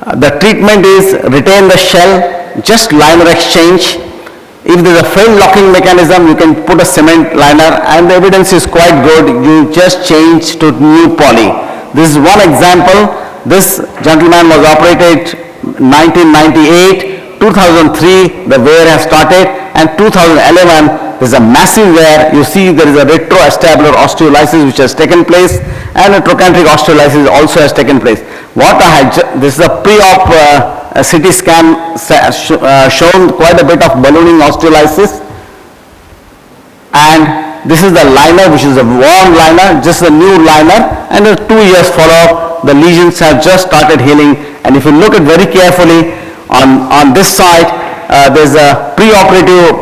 The treatment is retain the shell, just liner exchange. If there is a failed locking mechanism, you can put a cement liner, and the evidence is quite good. You just change to new poly. This is one example. This gentleman was operated 1998, 2003 the wear has started, and 2011 there is a massive wear. You see there is a retroacetabular osteolysis which has taken place, and a trochanteric osteolysis also has taken place. This is a pre-op CT scan shown quite a bit of ballooning osteolysis, and this is the liner, which is a worn liner, just a new liner, and a 2 years follow-up. The lesions have just started healing, and if you look at very carefully on this side, there's a pre-operative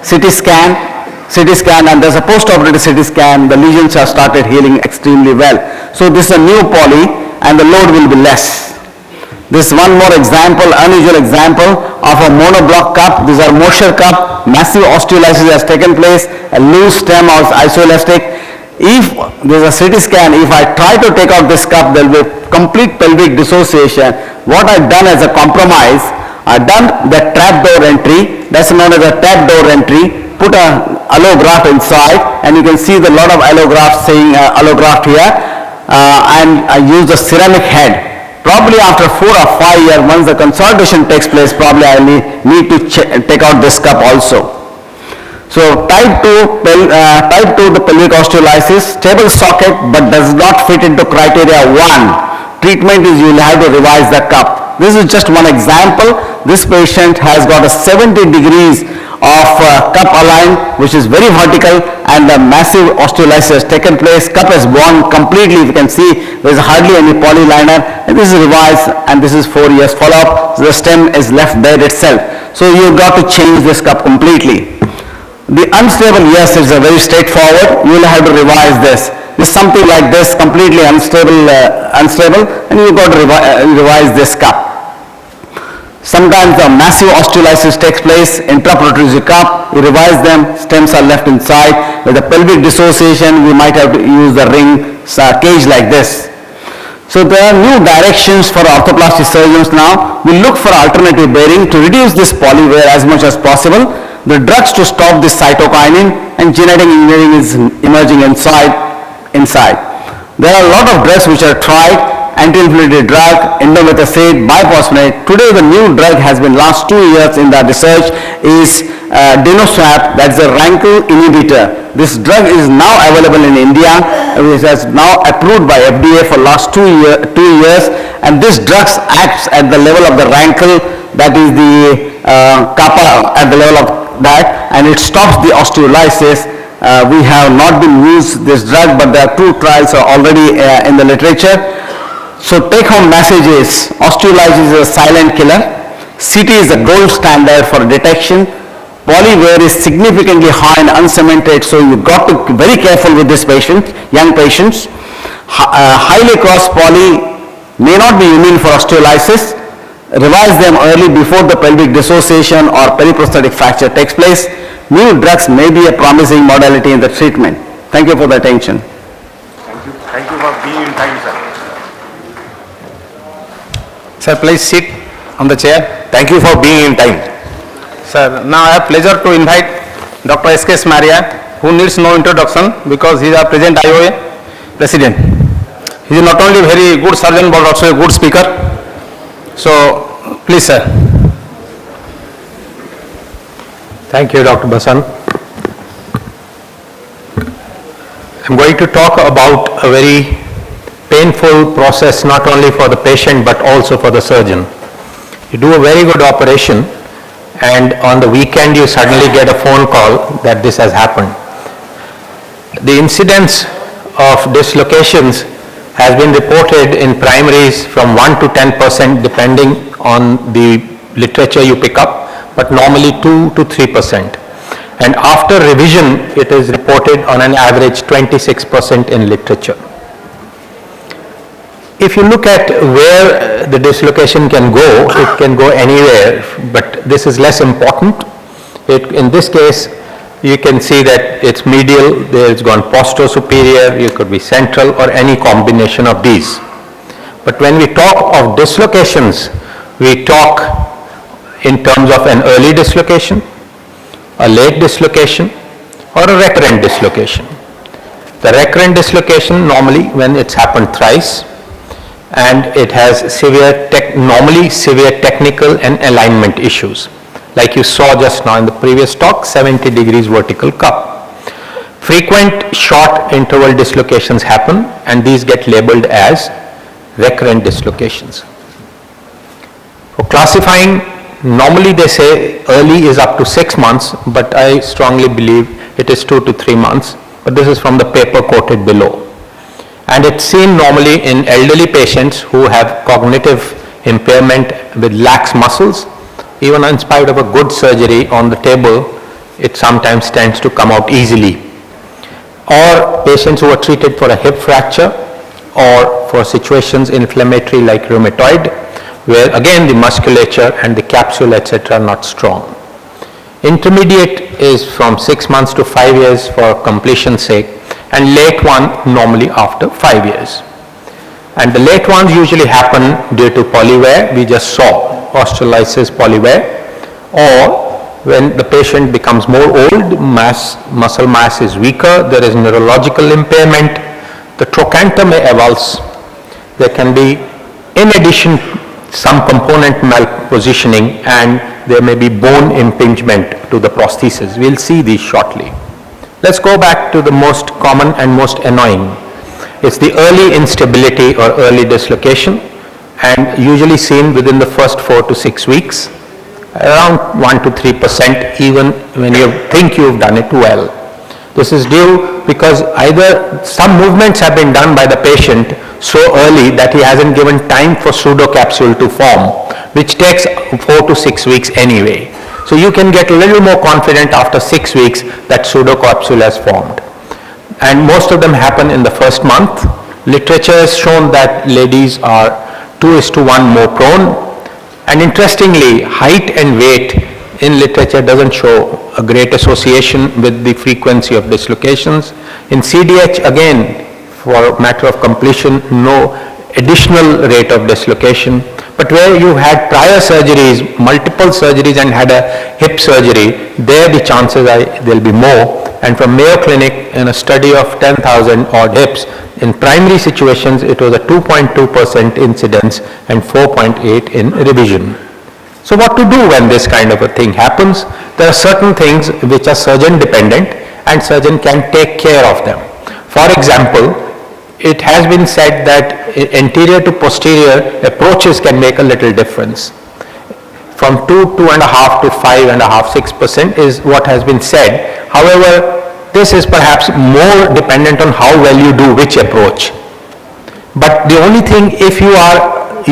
CT scan, and there's a post-operative CT scan. The lesions have started healing extremely well. So this is a new poly, and the load will be less. This one more example, unusual example of a monoblock cup. These are Mosher cup. Massive osteolysis has taken place. A loose stem is isoelastic. If there is a CT scan, if I try to take out this cup, there will be complete pelvic dissociation. What I've done as a compromise, I've done the trapdoor entry. That's known as a tap door entry. Put a allograft inside, and you can see the lot of allograft saying allograft here. And I use the ceramic head. Probably after 4 or 5 years, once the consolidation takes place, probably I need to take out this cup also. So type 2, the pelvic osteolysis, stable socket but does not fit into criteria 1. Treatment is you will have to revise the cup. This is just one example. This patient has got a 70 degrees of cup aligned, which is very vertical, and the massive osteolysis has taken place. Cup has gone completely. You can see there is hardly any polyliner, and this is revised, and this is 4 years follow-up. The stem is left dead itself. So you've got to change this cup completely. The unstable, yes, is a very straightforward. You will have to revise this. This is something like this, completely unstable, and you've got to revise this cup. Sometimes the massive osteolysis takes place, intraprotrusive cup, you revise them, stems are left inside. With the pelvic dissociation, we might have to use the ring cage like this. So there are new directions for orthoplastic surgeons now. We look for alternative bearing to reduce this polywear as much as possible. The drugs to stop this cytokinin, and genetic engineering is emerging inside. There are a lot of drugs which are tried. Anti-inflammatory drug, indomethacin, biphosphonate. Today the new drug has been last 2 years in the research is Dinoswap, that's a rankle inhibitor. This drug is now available in India. It has now approved by FDA for last 2 years, and this drug acts at the level of the rankle, that is the kappa at the level of that, and it stops the osteolysis. We have not been used this drug, but there are 2 trials are already in the literature. So take-home message is osteolysis is a silent killer. CT is the gold standard for detection. Polywear is significantly high and uncemented, so you've got to be very careful with this patient, young patients. Highly crossed poly may not be immune for osteolysis. Revise them early before the pelvic dissociation or periprosthetic fracture takes place. New drugs may be a promising modality in the treatment. Thank you for the attention. Thank you. Thank you for being in time, sir. Sir, please sit on the chair. Thank you for being in time. Sir, now I have pleasure to invite Dr. S.K. Smaria, who needs no introduction because he is our present IOA president. He is not only a very good surgeon but also a good speaker. So, please, sir. Thank you, Dr. Basan. I'm going to talk about a very painful process not only for the patient but also for the surgeon. You do a very good operation, and on the weekend you suddenly get a phone call that this has happened. The incidence of dislocations has been reported in primaries from 1 to 10% depending on the literature you pick up, but normally 2 to 3%. And after revision, it is reported on an average 26% in literature. If you look at where the dislocation can go, it can go anywhere, but this is less important. In this case, you can see that it's medial, there it's gone posterior superior, it could be central or any combination of these. But when we talk of dislocations, we talk in terms of an early dislocation, a late dislocation, or a recurrent dislocation. The recurrent dislocation normally when it's happened thrice, and it has normally severe technical and alignment issues. Like you saw just now in the previous talk, 70 degrees vertical cup. Frequent short interval dislocations happen, and these get labeled as recurrent dislocations. For classifying, normally they say early is up to 6 months, but I strongly believe it is 2 to 3 months. But this is from the paper quoted below. And it's seen normally in elderly patients who have cognitive impairment with lax muscles. Even in spite of a good surgery on the table, it sometimes tends to come out easily. Or patients who are treated for a hip fracture or for situations inflammatory like rheumatoid, where again the musculature and the capsule etc. are not strong. Intermediate is from 6 months to 5 years for completion's sake, and late one normally after 5 years. And the late ones usually happen due to polywear. We just saw osteolysis polywear, or when the patient becomes more old, muscle mass is weaker, there is neurological impairment, the trochanter may avulse. There can be, in addition, some component malpositioning, and there may be bone impingement to the prosthesis. We'll see these shortly. Let's go back to the most common and most annoying. It's the early instability or early dislocation, and usually seen within the first 4 to 6 weeks, around 1 to 3%, even when you think you've done it well. This is due because either some movements have been done by the patient so early that he hasn't given time for pseudocapsule to form, which takes 4 to 6 weeks anyway. So you can get a little more confident after 6 weeks that pseudocapsule has formed. And most of them happen in the first month. Literature has shown that ladies are 2:1 more prone. And interestingly, height and weight in literature doesn't show a great association with the frequency of dislocations. In CDH, again, for matter of completion, no additional rate of dislocation. But where you had prior surgeries, multiple surgeries, and had a hip surgery, there the chances are there'll be more. And from Mayo Clinic, in a study of 10,000 odd hips, in primary situations, it was a 2.2% incidence and 4.8 in revision. So what to do when this kind of a thing happens? There are certain things which are surgeon dependent, and surgeon can take care of them. For example, it has been said that anterior to posterior approaches can make a little difference. From 2.5 to 5.5, 6% is what has been said. However, this is perhaps more dependent on how well you do which approach. But the only thing, if you are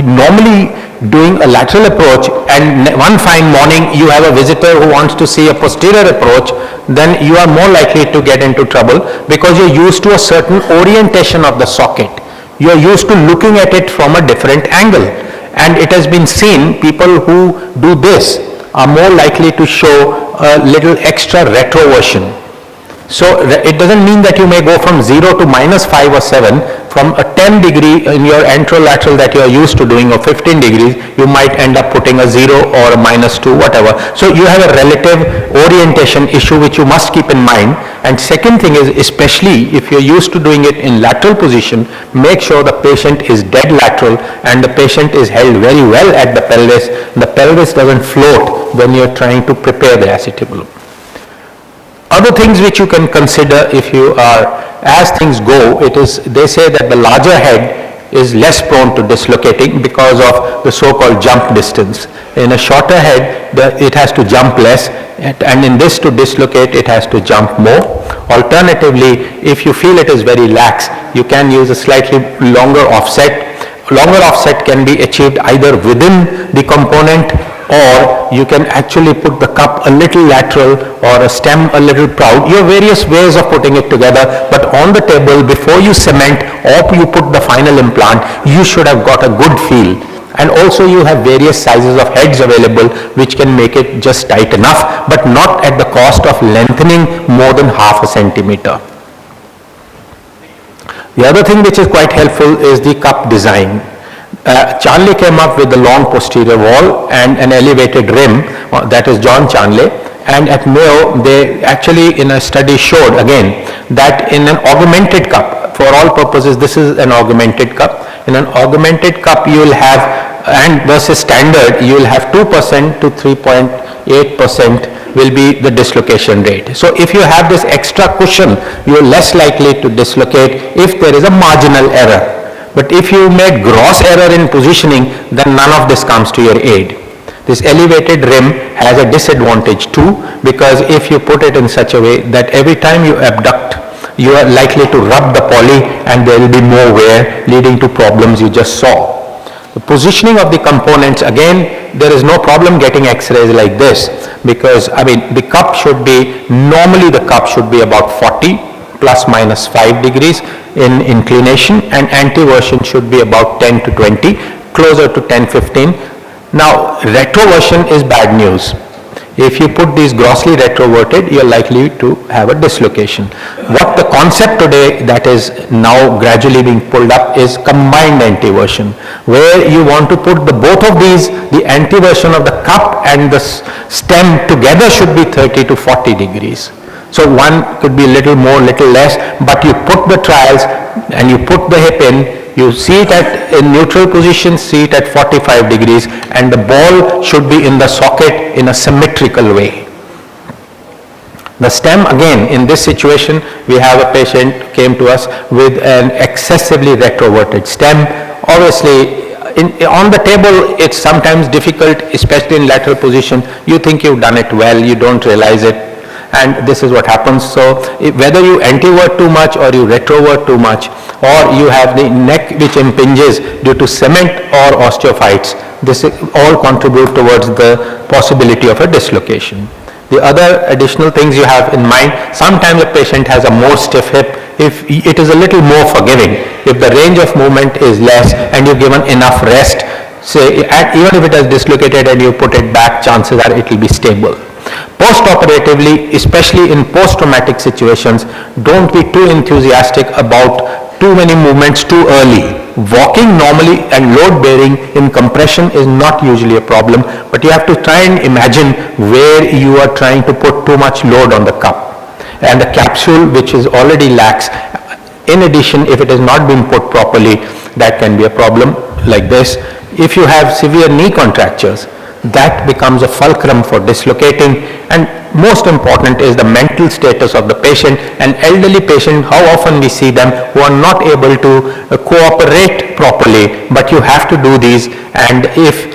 normally doing a lateral approach and one fine morning you have a visitor who wants to see a posterior approach, then you are more likely to get into trouble because you're used to a certain orientation of the socket. You're used to looking at it from a different angle. And it has been seen people who do this are more likely to show a little extra retroversion. So it doesn't mean that you may go from 0 to -5 or 7. From a 10 degree in your anterolateral that you are used to doing, or 15 degrees, you might end up putting a 0 or a -2, whatever. So you have a relative orientation issue which you must keep in mind. And second thing is, especially if you're used to doing it in lateral position, make sure the patient is dead lateral and the patient is held very well at the pelvis. The pelvis doesn't float when you're trying to prepare the acetabulum. Other things which you can consider if you are, as things go, it is, they say that the larger head is less prone to dislocating because of the so-called jump distance. In a shorter head, it has to jump less, and in this to dislocate, it has to jump more. Alternatively, if you feel it is very lax, you can use a slightly longer offset. Longer offset can be achieved either within the component, or you can actually put the cup a little lateral or a stem a little proud. You have various ways of putting it together, but on the table before you cement or you put the final implant, you should have got a good feel. And also you have various sizes of heads available which can make it just tight enough, but not at the cost of lengthening more than half a centimeter. The other thing which is quite helpful is the cup design. Charnley came up with the long posterior wall and an elevated rim, that is John Charnley. And at Mayo, they actually in a study showed again that in an augmented cup, for all purposes this is an augmented cup, in an augmented cup you will have, and versus standard, you will have 2% to 3.8% will be the dislocation rate. So if you have this extra cushion, you are less likely to dislocate if there is a marginal error. But if you made gross error in positioning, then none of this comes to your aid. This elevated rim has a disadvantage too, because if you put it in such a way that every time you abduct, you are likely to rub the poly and there will be more wear, leading to problems you just saw. The positioning of the components, again, there is no problem getting X-rays like this, because the cup should be, normally the cup should be about 40 plus minus 5 degrees in inclination, and anteversion should be about 10 to 20, closer to 10, 15. Now, retroversion is bad news. If you put these grossly retroverted, you are likely to have a dislocation. What the concept today that is now gradually being pulled up is combined anteversion, where you want to put the both of these, the anteversion of the cup and the stem together should be 30 to 40 degrees. So one could be a little more, little less, but you put the trials and you put the hip in, you see it in neutral position, see it at 45 degrees, and the ball should be in the socket in a symmetrical way. The stem, again, in this situation, we have a patient came to us with an excessively retroverted stem. Obviously, on the table, it's sometimes difficult, especially in lateral position. You think you've done it well, you don't realize it. And this is what happens. So whether you antevert too much or you retrovert too much, or you have the neck which impinges due to cement or osteophytes, this all contribute towards the possibility of a dislocation. The other additional things you have in mind, sometimes a patient has a more stiff hip. If it is a little more forgiving, if the range of movement is less and you've given enough rest, say even if it has dislocated and you put it back, chances are it will be stable. Post-operatively, especially in post-traumatic situations, don't be too enthusiastic about too many movements too early. Walking normally and load bearing in compression is not usually a problem, but you have to try and imagine where you are trying to put too much load on the cup. And the capsule, which is already lax, in addition, if it has not been put properly, that can be a problem like this. If you have severe knee contractures, that becomes a fulcrum for dislocating. And most important is the mental status of the patient. An elderly patient, how often we see them who are not able to cooperate properly, but you have to do these. And if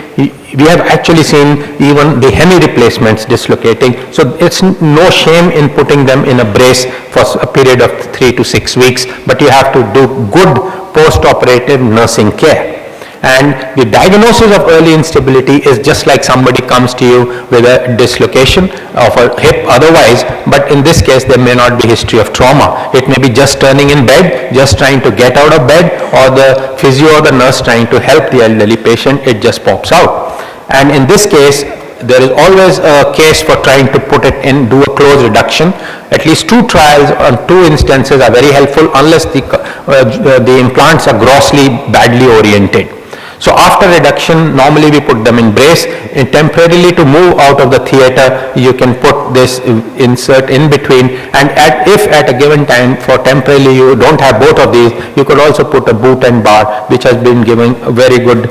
we have actually seen even the hemi replacements dislocating, so it's no shame in putting them in a brace for a period of 3 to 6 weeks, but you have to do good post-operative nursing care. And the diagnosis of early instability is just like somebody comes to you with a dislocation of a hip otherwise, but in this case there may not be history of trauma. It may be just turning in bed, just trying to get out of bed, or the physio or the nurse trying to help the elderly patient, it just pops out. And in this case, there is always a case for trying to put it in, do a close reduction. At least 2 trials on 2 instances are very helpful unless the implants are grossly badly oriented. So after reduction, normally we put them in brace, and temporarily to move out of the theater, you can put this insert in between, and if at a given time for temporarily you don't have both of these, you could also put a boot and bar, which has been giving very good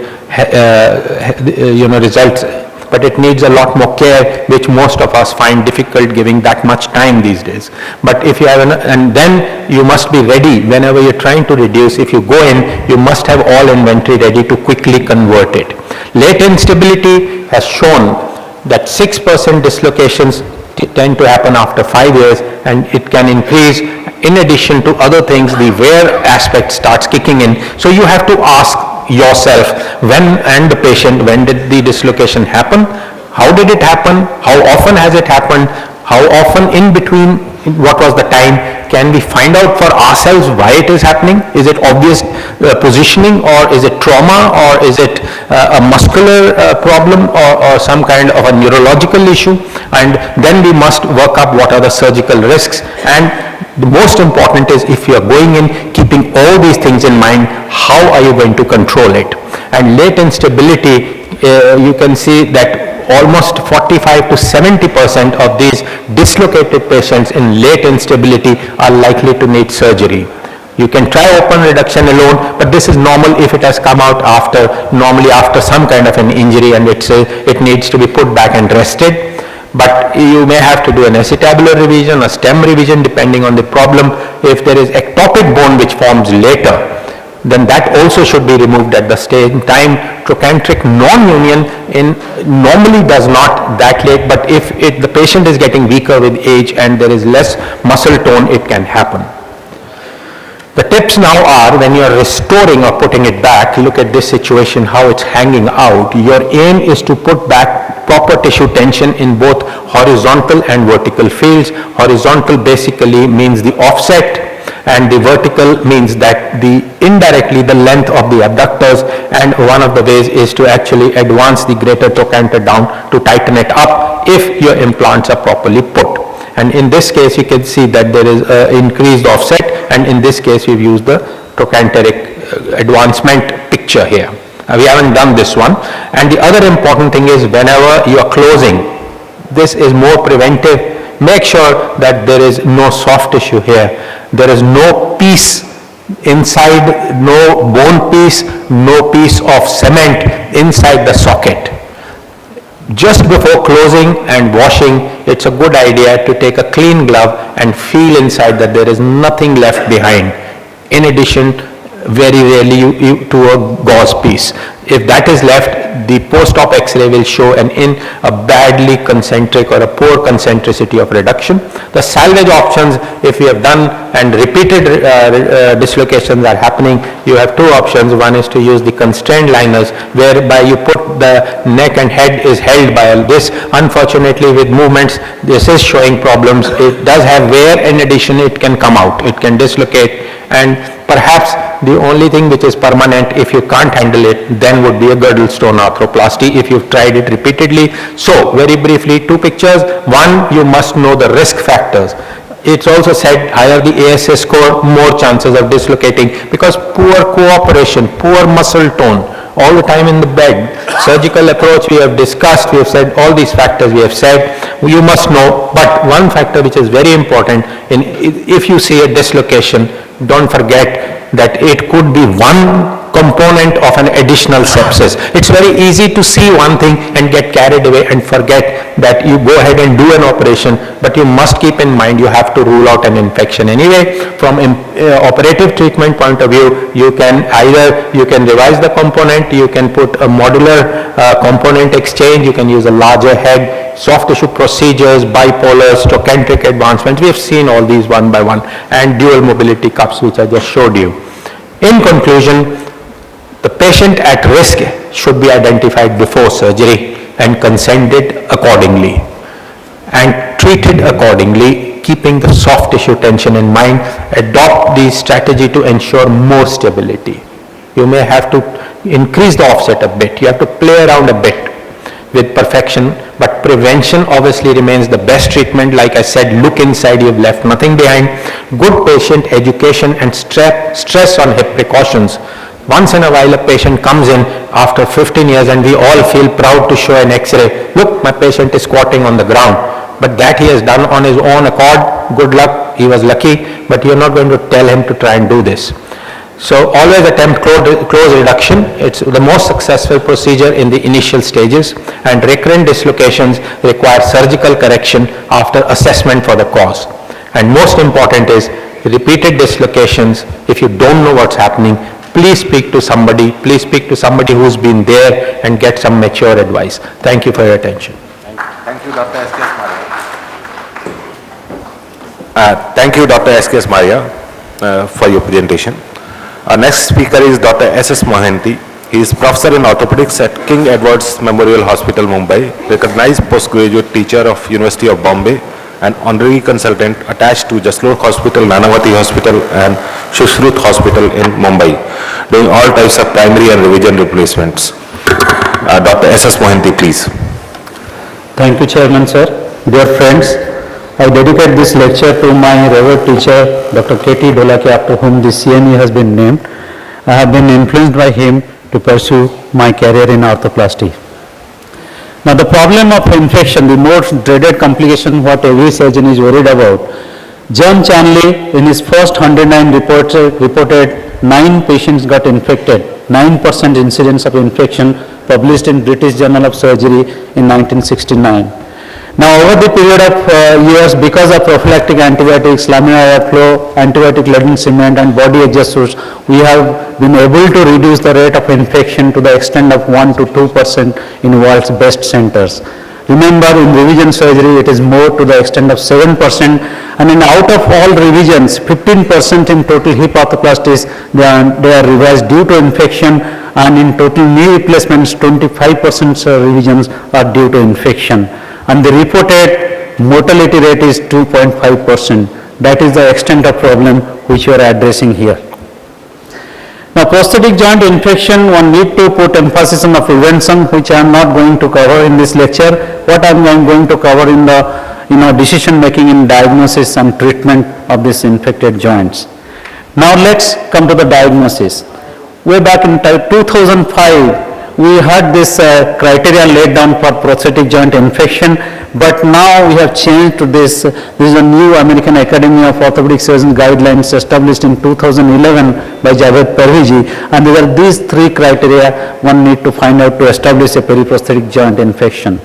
results. But it needs a lot more care, which most of us find difficult giving that much time these days. But if you have, and then you must be ready whenever you're trying to reduce. If you go in, you must have all inventory ready to quickly convert it. Late instability has shown that 6% dislocations tend to happen after 5 years, and it can increase. In addition to other things, the wear aspect starts kicking in. So you have to ask yourself, when and the patient, when did the dislocation happen? How did it happen? How often has it happened? How often in between? What was the time? Can we find out for ourselves why it is happening? Is it obvious positioning, or is it trauma, or is it a muscular problem, or some kind of a neurological issue? And then we must work up what are the surgical risks. And the most important is, if you are going in keeping all these things in mind, how are you going to control it? And late instability, you can see that almost 45 to 70% of these dislocated patients in late instability are likely to need surgery. You can try open reduction alone, but this is normal if it has come out normally after some kind of an injury, and it needs to be put back and rested. But you may have to do an acetabular revision, a stem revision, depending on the problem. If there is ectopic bone which forms later, then that also should be removed at the same time. Trochanteric non-union normally does not that late, but if the patient is getting weaker with age and there is less muscle tone, it can happen. The tips now are, when you are restoring or putting it back, look at this situation, how it's hanging out. Your aim is to put back proper tissue tension in both horizontal and vertical fields. Horizontal basically means the offset, and the vertical means that indirectly the length of the abductors, and one of the ways is to actually advance the greater trochanter down to tighten it up if your implants are properly put. And in this case you can see that there is increased offset, and in this case we've used the trochanteric advancement picture here. We haven't done this one. And the other important thing is, whenever you are closing, this is more preventive. Make sure that there is no soft tissue here. There is no piece inside, no bone piece, no piece of cement inside the socket. Just before closing and washing, it's a good idea to take a clean glove and feel inside that there is nothing left behind. In addition, very rarely to a gauze piece. If that is left, the post-op X-ray will show a badly concentric or a poor concentricity of reduction. The salvage options, if you have done and repeated dislocations are happening, you have two options. One is to use the constrained liners, whereby you put the neck and head is held by this. Unfortunately, with movements, this is showing problems. It does have wear. In addition, it can come out, it can dislocate, and perhaps the only thing which is permanent, if you can't handle it, then would be a girdle stone arthroplasty if you've tried it repeatedly. So very briefly, two pictures. One, you must know the risk factors. It's also said higher the ASA score, more chances of dislocating, because poor cooperation, poor muscle tone, all the time in the bed. Surgical approach we have discussed, we have said all these factors we have said, you must know. But one factor which is very important, if you see a dislocation, don't forget that it could be one component of an additional sepsis. It's very easy to see one thing and get carried away and forget that you go ahead and do an operation, but you must keep in mind you have to rule out an infection anyway. From operative treatment point of view, you can revise the component, you can put a modular component exchange, you can use a larger head, soft tissue procedures, bipolars, trochanteric advancements. We have seen all these one by one, and dual mobility cups, which I just showed you. In conclusion, the patient at risk should be identified before surgery and consented accordingly and treated accordingly, keeping the soft tissue tension in mind. Adopt the strategy to ensure more stability. You may have to increase the offset a bit. You have to play around a bit with perfection, but prevention obviously remains the best treatment. Like I said, look inside, you've left nothing behind. Good patient education and stress on hip precautions. Once in a while a patient comes in after 15 years and we all feel proud to show an X-ray. Look, my patient is squatting on the ground. But that he has done on his own accord. Good luck, he was lucky, but you're not going to tell him to try and do this. So always attempt close reduction. It's the most successful procedure in the initial stages, and recurrent dislocations require surgical correction after assessment for the cause. And most important is repeated dislocations. If you don't know what's happening, please speak to somebody. Please speak to somebody who's been there and get some mature advice. Thank you for your attention. Thank you, Dr. S.K.S. Maria. Thank you, Dr. S.K.S. Maria, for your presentation. Our next speaker is Dr. S.S. Mohanty. He is professor in orthopedics at King Edward's Memorial Hospital, Mumbai, recognized postgraduate teacher of University of Bombay, and honorary consultant attached to Jaslok Hospital, Nanavati Hospital, and Shushruth Hospital in Mumbai, doing all types of primary and revision replacements. Dr. S.S. Mohanty, please. Thank you, Chairman, sir. Dear friends, I dedicate this lecture to my revered teacher, Dr. K.T. Dolake, after whom the CME has been named. I have been influenced by him to pursue my career in orthoplasty. Now the problem of infection, the most dreaded complication what every surgeon is worried about. John Chanley in his first 109 reported 9 patients got infected, 9% incidence of infection, published in British Journal of Surgery in 1969. Now over the period of years, because of prophylactic antibiotics, laminar flow, antibiotic-laden cement and body adjusters, we have been able to reduce the rate of infection to the extent of 1 to 2% in world's best centers. Remember, in revision surgery, it is more to the extent of 7%, and in out of all revisions, 15% in total hip arthroplasties, they are revised due to infection, and in total knee replacements, 25% revisions are due to infection. And the reported mortality rate is 2.5%. That is the extent of problem which we are addressing here. Now, prosthetic joint infection, one need to put emphasis on the prevention, which I am not going to cover in this lecture. What I am going to cover in the decision making in diagnosis and treatment of these infected joints. Now let's come to the diagnosis. Way back in 2005, we had this criteria laid down for prosthetic joint infection, but now we have changed to this. This is a new American Academy of Orthopedic Surgeons guidelines established in 2011 by Javed Parviji, and there are these 3 criteria one need to find out to establish a periprosthetic joint infection.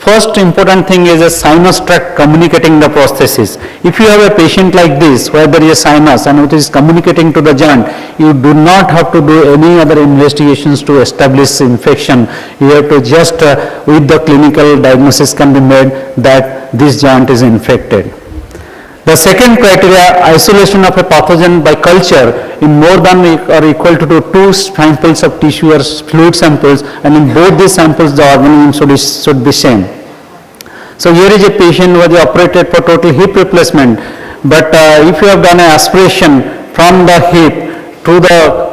First important thing is a sinus tract communicating the prosthesis. If you have a patient like this, where there is a sinus and it is communicating to the joint, you do not have to do any other investigations to establish infection. You have to just, with the clinical diagnosis can be made that this joint is infected. The second criteria, isolation of a pathogen by culture in more than or equal to 2 samples of tissue or fluid samples, and in both these samples the organism should be same. So here is a patient who was operated for total hip replacement, but if you have done an aspiration from the hip to the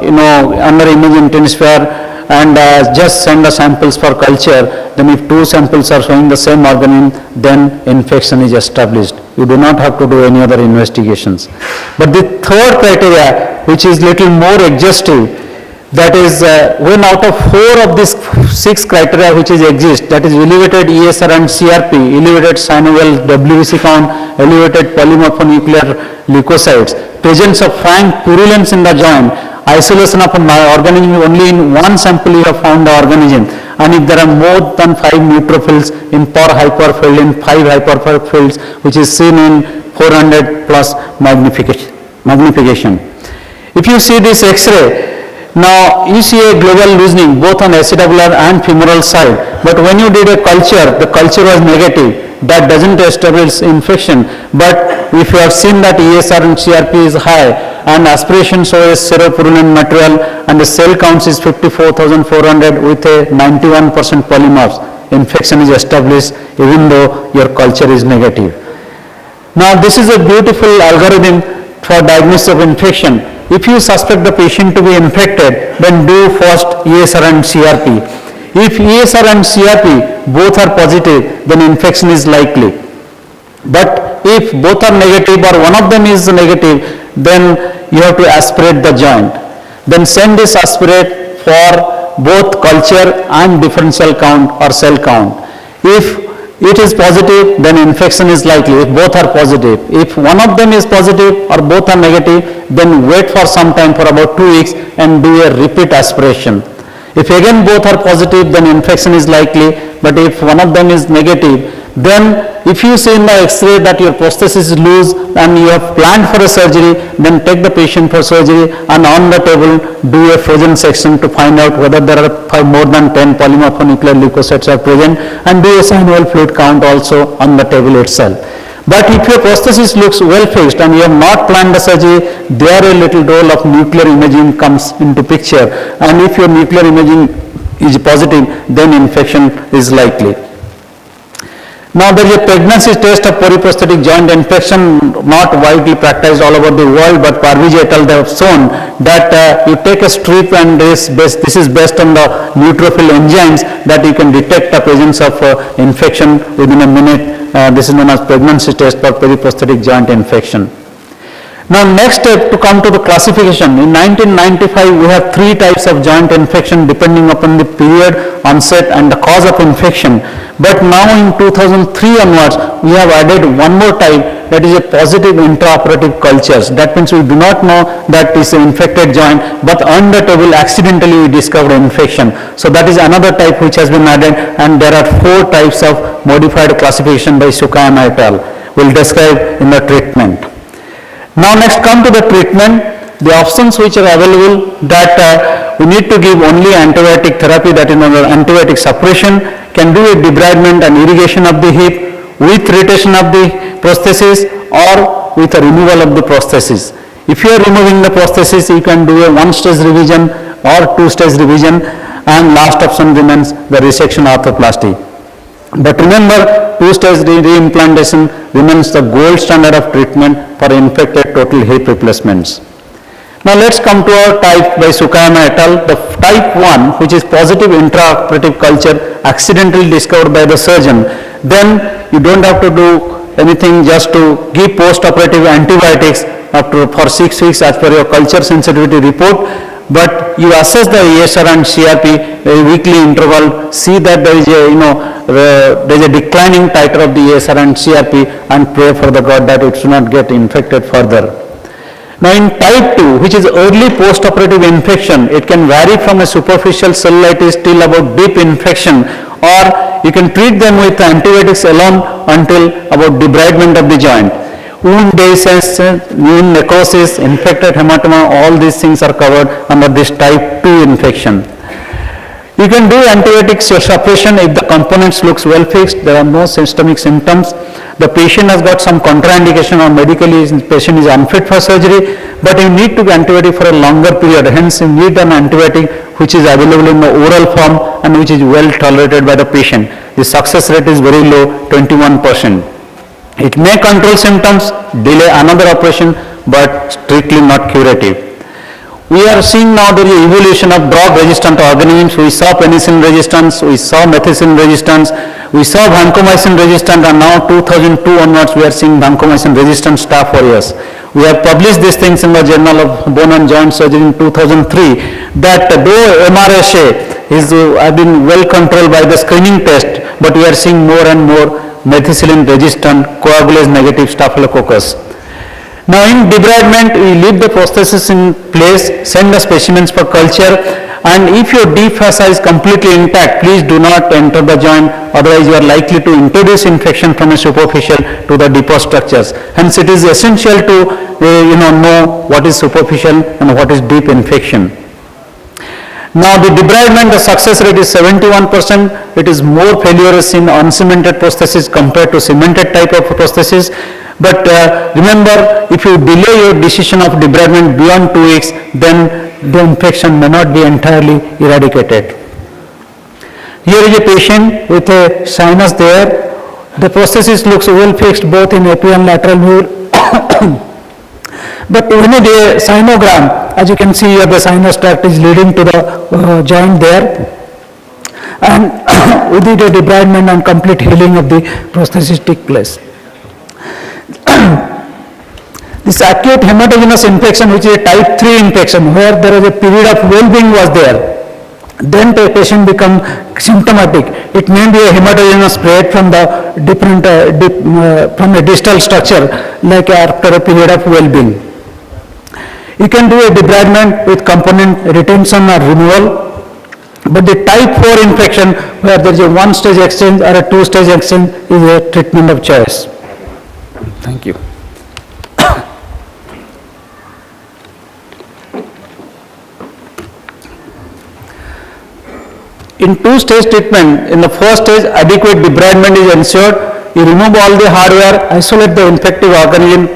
under image intensifier and just send the samples for culture, then if 2 samples are showing the same organism, then infection is established. You do not have to do any other investigations. But the third criteria, which is little more exhaustive, that is when out of 4 of these 6 criteria which exist, that is elevated ESR and CRP, elevated synovial WBC count, elevated polymorphonuclear leukocytes, presence of frank purulence in the joint, isolation of an organism, only in 1 sample you have found the organism, and if there are more than 5 neutrophils in per hyperfield, in 5 hyperfields, which is seen in 400 plus magnification. If you see this X-ray, now you see a global loosening both on acetabular and femoral side, but when you did a culture, the culture was negative. That doesn't establish infection, but if you have seen that ESR and CRP is high and aspiration shows seropurulent material and the cell counts is 54,400 with a 91% polymorphs, infection is established even though your culture is negative. Now this is a beautiful algorithm for diagnosis of infection. If you suspect the patient to be infected, then do first ESR and CRP. If ESR and CRP both are positive, then infection is likely. But if both are negative or one of them is negative, then you have to aspirate the joint. Then send this aspirate for both culture and differential count or cell count. If it is positive, then infection is likely if both are positive. If one of them is positive or both are negative, then wait for some time for about 2 weeks and do a repeat aspiration. If again both are positive, then infection is likely, but if one of them is negative, then if you see in the X-ray that your prosthesis is loose and you have planned for a surgery, then take the patient for surgery and on the table do a frozen section to find out whether there are more than 10 polymorphonuclear leukocytes are present, and do a synovial fluid count also on the table itself. But if your prosthesis looks well fixed and you have not planned the surgery, there a little role of nuclear imaging comes into picture, and if your nuclear imaging is positive, then infection is likely. Now there is a pregnancy test of periprosthetic joint infection, not widely practiced all over the world, but Parviji et al. They have shown that you take a strip and this is based on the neutrophil enzymes that you can detect the presence of infection within a minute. This is known as pregnancy test for periprosthetic joint infection. Now next step to come to the classification. In 1995 we have three types of joint infection depending upon the period, onset and the cause of infection. But now in 2003 onwards we have added one more type, that is a positive intraoperative cultures. That means we do not know that is an infected joint, but on the table accidentally we discovered infection. So that is another type which has been added, and there are four types of modified classification by Cme et al. We'll describe in the treatment. Now next come to the treatment. The options which are available, that we need to give only antibiotic therapy, that is antibiotic suppression, can do a debridement and irrigation of the hip with rotation of the prosthesis or with a removal of the prosthesis. If you are removing the prosthesis, you can do a one-stage revision or two-stage revision, and last option remains the resection arthroplasty. But remember, two-stage reimplantation remains the gold standard of treatment for infected total hip replacements. Now let's come to our type by Cme et al. The type 1, which is positive intraoperative culture accidentally discovered by the surgeon. Then you don't have to do anything, just to give post-operative antibiotics for 6 weeks as per your culture sensitivity report. But you assess the ESR and CRP a weekly interval, see that there is a, there is a declining titer of the ESR and CRP, and pray for the God that it should not get infected further. Now in type 2, which is early post-operative infection, it can vary from a superficial cellulitis till about deep infection, or you can treat them with antibiotics alone until about debridement of the joint. Wound dehiscence, wound necrosis, infected hematoma, all these things are covered under this type 2 infection. You can do antibiotic suppression if the components looks well fixed, there are no systemic symptoms, the patient has got some contraindication or medically the patient is unfit for surgery, but you need to be antibiotic for a longer period, hence you need an antibiotic which is available in the oral form and which is well tolerated by the patient. The success rate is very low, 21%. It may control symptoms, delay another operation, but strictly not curative. We are seeing now the evolution of drug-resistant organisms. We saw penicillin resistance, we saw methicillin resistance, we saw vancomycin resistant, and now 2002 onwards we are seeing vancomycin resistant staph aureus. We have published these things in the Journal of Bone and Joint Surgery in 2003, that though MRSA has been well controlled by the screening test, but we are seeing more and more methicillin resistant coagulase negative staphylococcus. Now in debridement, we leave the prosthesis in place, send the specimens for culture, and if your deep fascia is completely intact, please do not enter the joint, otherwise you are likely to introduce infection from a superficial to the deeper structures. Hence it is essential to know what is superficial and what is deep infection. Now the debridement, the success rate is 71%. It is more failures in uncemented prosthesis compared to cemented type of prosthesis. But remember, if you delay your decision of debridement beyond 2 weeks, then the infection may not be entirely eradicated. Here is a patient with a sinus there. The prosthesis looks well fixed both in AP and lateral view. But when the sinogram, as you can see here, the sinus tract is leading to the joint there, and with the debridement and complete healing of the prosthesis took place. This acute hematogenous infection, which is a type 3 infection, where there is a period of well-being was there, then the patient become symptomatic. It may be a hematogenous spread from the different from a distal structure, like after a period of well-being. You can do a debridement with component retention or removal, but the type 4 infection, where there is a one-stage exchange or a two-stage exchange, is a treatment of choice. Thank you. In two-stage treatment, in the first stage, adequate debridement is ensured. You remove all the hardware, isolate the infective organism,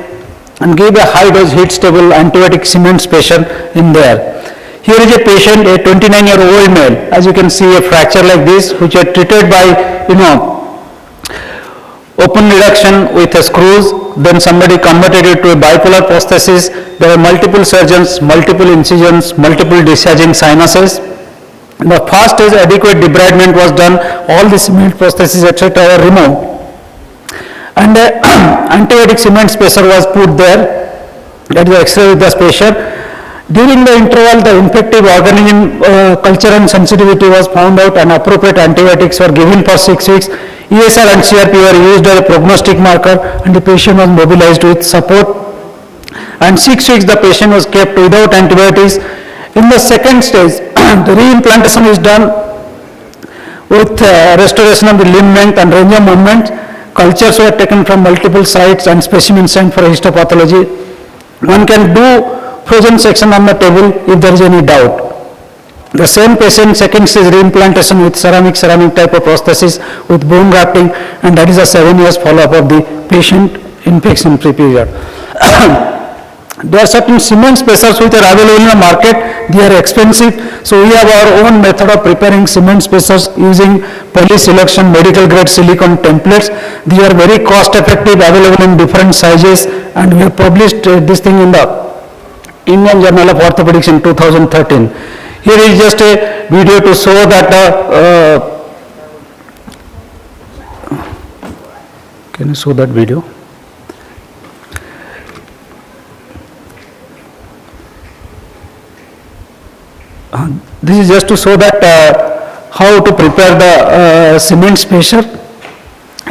and give a high-dose heat-stable antibiotic cement patient in there. Here is a patient, a 29-year-old male. As you can see, a fracture like this, which are treated by, open reduction with a screws. Then somebody converted it to a bipolar prosthesis. There are multiple surgeons, multiple incisions, multiple discharging sinuses. The first stage adequate debridement was done, all the cement prosthesis etc. were removed, and antibiotic cement spacer was put there. that is X-ray with the spacer. During the interval, the infective organism culture and sensitivity was found out and appropriate antibiotics were given for 6 weeks. ESR and CRP were used as a prognostic marker and the patient was mobilized with support. And 6 weeks the patient was kept without antibiotics. In the second stage, the reimplantation is done with restoration of the limb length and range of movement. Cultures were taken from multiple sites and specimens sent for histopathology. One can do frozen section on the table if there is any doubt. The same patient, second stage reimplantation with ceramic type of prosthesis with bone grafting, and that is a 7 years follow-up of the patient infection-free period. There are certain cement spacers which are available in the market. They are expensive, so we have our own method of preparing cement spacers using poly-selection medical grade silicone templates. They are very cost effective, available in different sizes, and we have published this thing in the Indian Journal of Orthopedics in 2013. Here is just a video to show that can you show that video? This is just to show that how to prepare the cement spacer.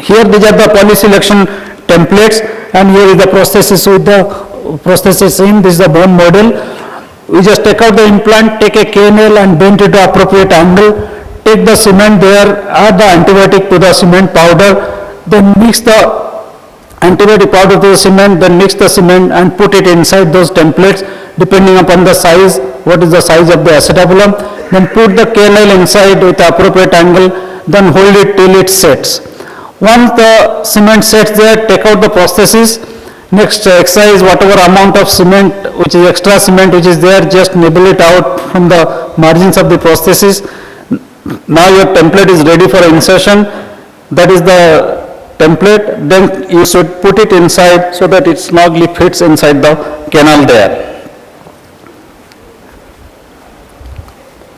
Here these are the poly-selection templates, and here is the prosthesis with the prosthesis in. This is the bone model. We just take out the implant, take a K-nail and bend it to appropriate angle, take the cement there, add the antibiotic to the cement powder, then mix the antibiotic powder to the cement, then mix the cement and put it inside those templates depending upon the size, what is the size of the acetabulum, then put the K-nail inside with the appropriate angle, then hold it till it sets. Once the cement sets there, take out the prosthesis. Next exercise, whatever amount of cement, which is extra cement which is there, just nibble it out from the margins of the prosthesis. Now your template is ready for insertion. That is the template. Then you should put it inside so that it snugly fits inside the canal there.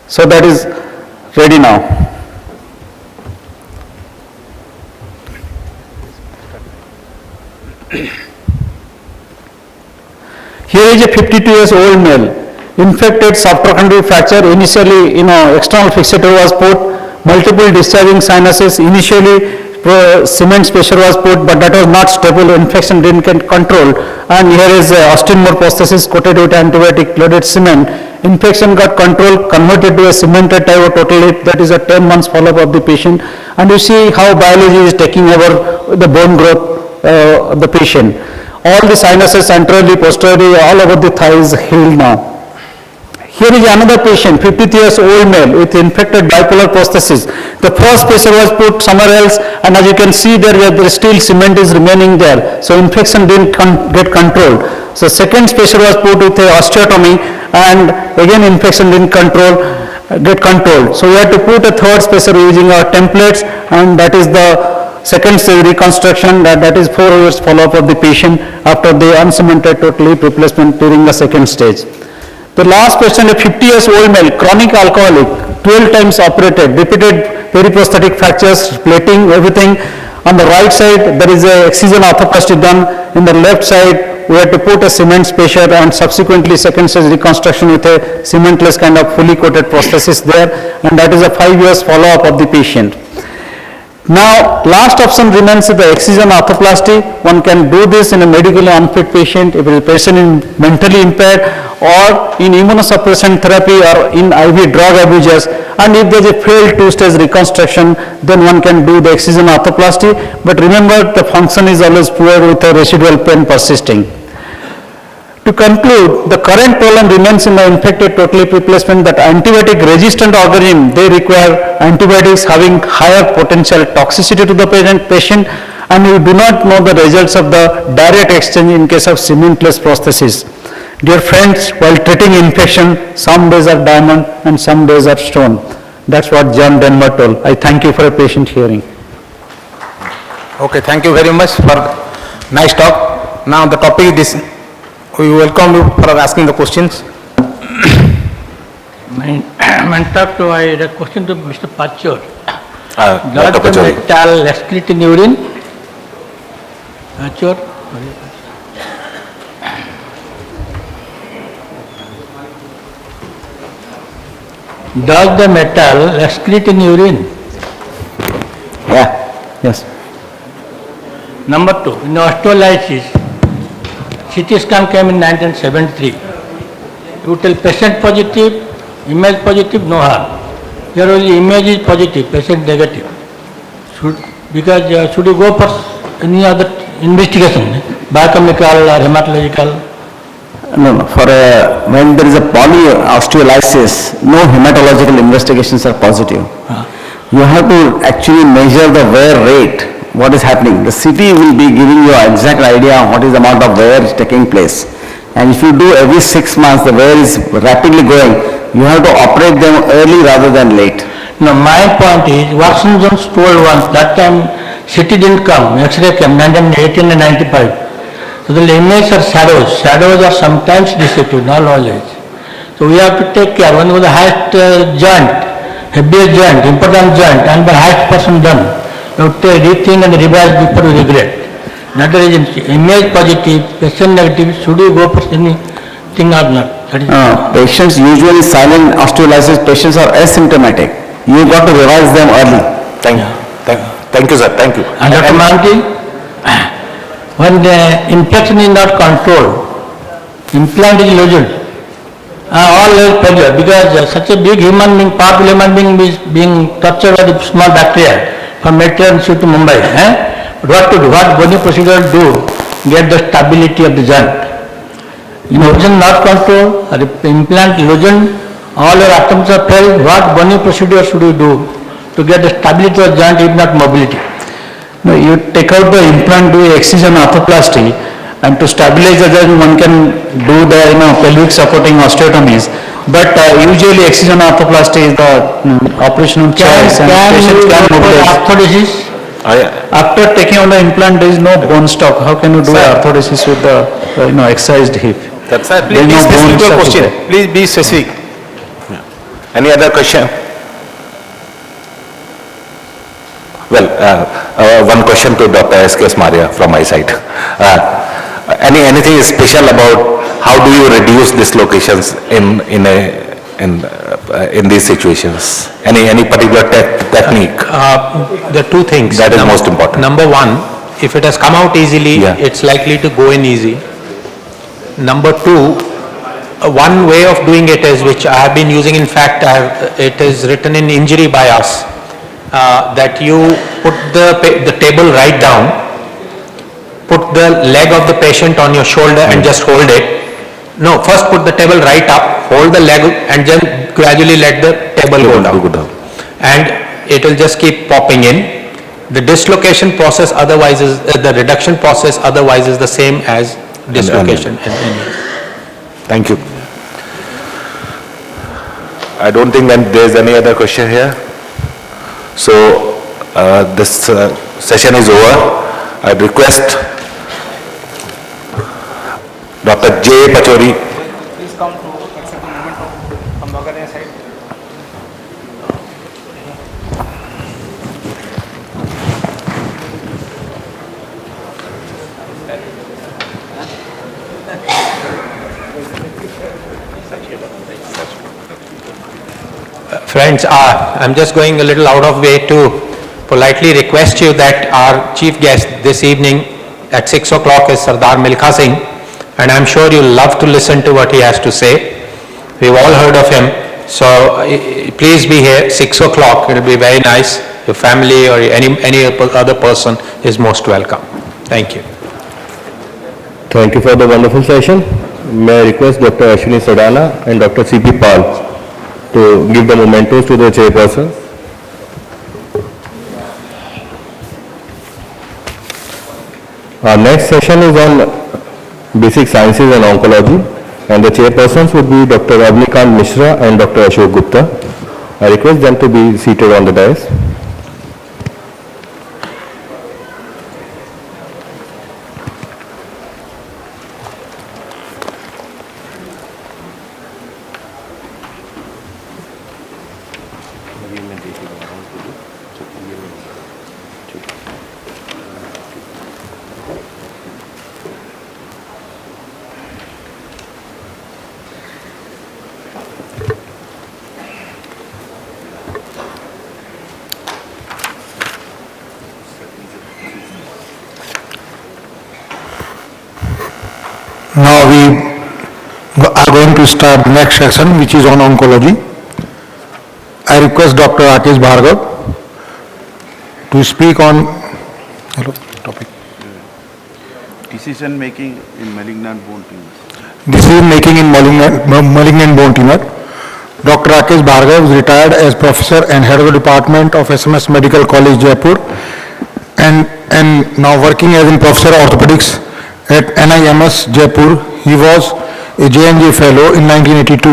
So that is ready now. Here is a 52 years old male, infected subtrochanteric fracture. Initially, external fixator was put, multiple discharging sinuses. Initially, cement spacer was put, but that was not stable. Infection didn't get controlled. And here is Austin Moore prosthesis coated with antibiotic loaded cement. Infection got controlled, converted to a cemented type of total lip. That is a 10 months follow-up of the patient. And you see how biology is taking over the bone growth of the patient. All the sinuses anteriorly, posteriorly, all over the thigh is healed now. Here is another patient, 53 years old male with infected bipolar prosthesis. The first spacer was put somewhere else, and as you can see there still cement is remaining there. So infection didn't get controlled. So second spacer was put with a osteotomy, and again infection didn't get controlled. So we had to put a third spacer using our templates, and that is the second stage reconstruction. That is 4 years follow-up of the patient after the uncemented total hip replacement during the second stage. The last patient, a 50 years old male, chronic alcoholic, 12 times operated, repeated periprosthetic fractures, plating, everything. On the right side, there is a excision arthroplasty done. In the left side, we had to put a cement spacer and subsequently second stage reconstruction with a cementless kind of fully coated prosthesis there, and that is a 5 years follow-up of the patient. Now, last option remains the excision arthroplasty. One can do this in a medically unfit patient, if the patient is mentally impaired, or in immunosuppression therapy, or in IV drug abusers. And if there is a failed two-stage reconstruction, then one can do the excision arthroplasty. But remember, the function is always poor with a residual pain persisting. To conclude, the current problem remains in the infected total hip replacement that antibiotic resistant organism, they require antibiotics having higher potential toxicity to the patient, and we do not know the results of the direct exchange in case of cementless prosthesis. Dear friends, while treating infection, some days are diamond and some days are stone. That's what John Denver told. I thank you for a patient hearing. Okay, thank you very much for nice talk. Now the topic is, we welcome you for asking the questions. My talk to a question to Mr. Pachor. Dr. Pachori. Metal excrete in urine. Pachor. Does the metal excrete in urine? Yeah, yes. Number 2, in osteolysis, CT scan came in 1973. You tell patient positive, image positive, no harm. Here only image is positive, patient negative. Should you go for any other investigation, biochemical or hematological? No, no, when there is a polyosteolysis, no hematological investigations are positive. You have to actually measure the wear rate, what is happening. The CT will be giving you an exact idea of what is the amount of wear is taking place. And if you do every 6 months, the wear is rapidly going, you have to operate them early rather than late. No, my point is, Watson Jones told once, that time CT didn't come, X-ray came, 1918 and 95. So the images are shadows. Shadows are sometimes deceptive, not always. So we have to take care. When the highest joint, heaviest joint, important joint, and the highest person done, you have to rethink and revise before you regret. Not the reason. Image positive, patient negative, should you go for anything or not? That is Patients, usually silent osteolysis patients are asymptomatic. You got to revise them early. Thank you, sir. Thank you. And Dr. Manti, when the infection is not controlled, implant is loosened, all is failure, because such a big human being, powerful human being is being tortured by the small bacteria from Mediterranean Sea to Mumbai. What to do? What bony procedure do? Get the stability of the joint. Loosen not controlled, the implant loosened, all your atoms are failed. What bony procedure should you do to get the stability of the joint, if not mobility? No, you take out the implant, do excision arthroplasty, and to stabilize the joint, one can do the pelvic supporting osteotomies. But usually excision arthroplasty is the operation of choice, and patients can mobilize. Arthrodesis? After taking out the implant, there is no bone stock. How can you do arthrodesis with the excised hip? That's right. There Please is be no specific bone to your stock question. there. Please be specific. Any other question? Well, one question to Dr. S.K. Maria from my side. Anything special about how do you reduce dislocations in these situations? Any particular technique? There are two things. That is most important. Number one, if it has come out easily, Yeah. it's likely to go in easy. Number two, one way of doing it is, which I have been using, in fact, it is written in injury bias, that you put the table right down, put the leg of the patient on your shoulder and just hold it. No, first put the table right up, hold the leg and then gradually let the table go down. And it will just keep popping in. The dislocation process otherwise is, the reduction process otherwise is the same as dislocation. Thank you. I don't think that there is any other question here. So this session is over. I request Dr. J. Pachori. Please come to accept the moment from the organizer side. Friends, I'm just going a little out of way to politely request you that our chief guest this evening at 6 o'clock is Sardar Milkha Singh, and I'm sure you'll love to listen to what he has to say. We've all heard of him, so please be here 6 o'clock. It'll be very nice. Your family or any other person is most welcome. Thank you. Thank you for the wonderful session. May I request Dr. Ashwini Sadana and Dr. C.P. Pal to give the mementos to the chairperson. Our next session is on basic sciences and oncology, and the chairpersons would be Dr. Avnikant Mishra and Dr. Ashok Gupta. I request them to be seated on the dais. Now we are going to start the next section, which is on oncology. I request Dr. Rakesh Bhargav to speak on topic. Decision making in malignant bone tumors. Decision making in malignant bone tumor. Dr. Rakesh Bhargav is retired as professor and head of the department of SMS Medical College, Jaipur, and now working as a professor of orthopedics at NIMS Jaipur. He was a J&J fellow in 1982